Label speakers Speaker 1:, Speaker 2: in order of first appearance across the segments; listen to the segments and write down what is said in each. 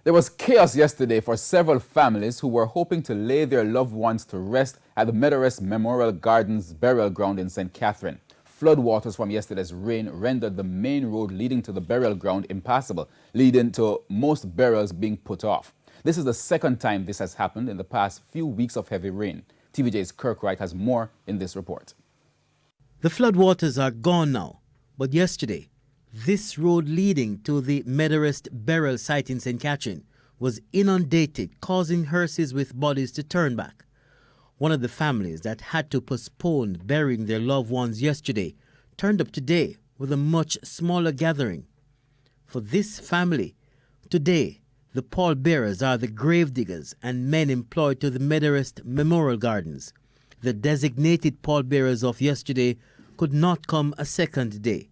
Speaker 1: There was chaos yesterday for several families who were hoping to lay their loved ones to rest at the Meadowrest Memorial Gardens burial ground in St. Catherine. Floodwaters from yesterday's rain rendered the main road leading to the burial ground impassable, leading to most burials being put off. This is the second time this has happened in the past few weeks of heavy rain. TVJ's Kirk Wright has more in this report.
Speaker 2: The floodwaters are gone now, but yesterday, this road leading to the Meadowrest burial site in St. Catherine was inundated, causing hearses with bodies to turn back. One of the families that had to postpone burying their loved ones yesterday turned up today with a much smaller gathering. For this family, today, the pallbearers are the gravediggers and men employed to the Meadowrest Memorial Gardens. The designated pallbearers of yesterday could not come a second day.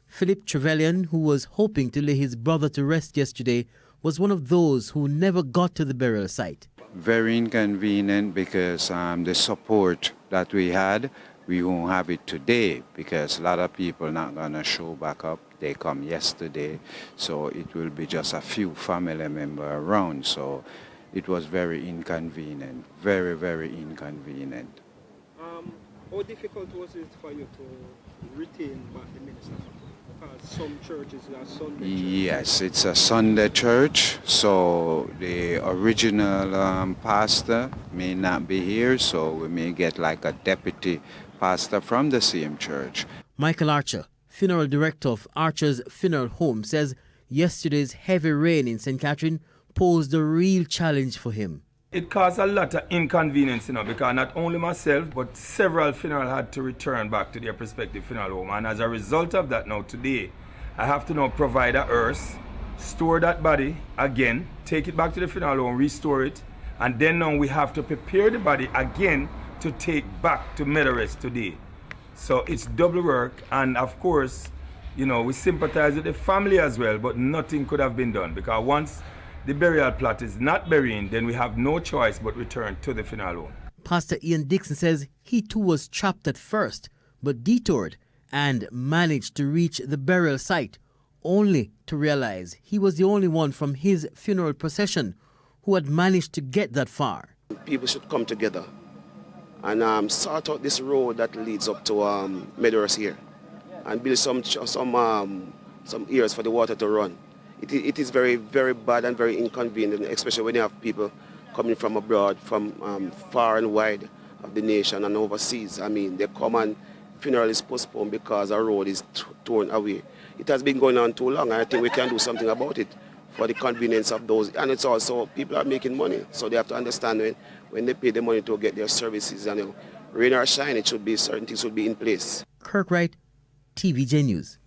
Speaker 2: Philip Trevelyan, who was hoping to lay his brother to rest yesterday, was one of those who never got to the burial site.
Speaker 3: Very inconvenient because the support that we had, we won't have it today because a lot of people not going to show back up. They come yesterday, so it will be just a few family members around. So it was very inconvenient, very, very inconvenient.
Speaker 4: How difficult was it for you to retain back the minister? Because some churches are Sunday church.
Speaker 3: Yes, it's a Sunday church, so the original pastor may not be here, so we may get like a deputy pastor from the same church.
Speaker 2: Michael Archer, funeral director of Archer's Funeral Home, says yesterday's heavy rain in St. Catherine posed a real challenge for him.
Speaker 5: It caused a lot of inconvenience, because not only myself, but several funerals had to return back to their respective funeral home. And as a result of that now today, I have to now provide a hearse, store that body again, take it back to the funeral home, restore it, and then now we have to prepare the body again to take back to Meadowrest today. So it's double work, and of course, we sympathize with the family as well, but nothing could have been done because once the burial plot is not burying, then we have no choice but return to the funeral home.
Speaker 2: Pastor Ian Dixon says he too was trapped at first, but detoured and managed to reach the burial site, only to realize he was the only one from his funeral procession who had managed to get that far.
Speaker 6: People should come together and sort out this road that leads up to Meadowrest here and build some areas for the water to run. It is very, very bad and very inconvenient, especially when you have people coming from abroad, from far and wide of the nation and overseas. I mean, they come and funeral is postponed because our road is torn away. It has been going on too long, and I think we can do something about it for the convenience of those. And it's also, people are making money, so they have to understand when they pay the money to get their services, and rain or shine, certain things should be in place.
Speaker 2: Kirk Wright, TVJ News.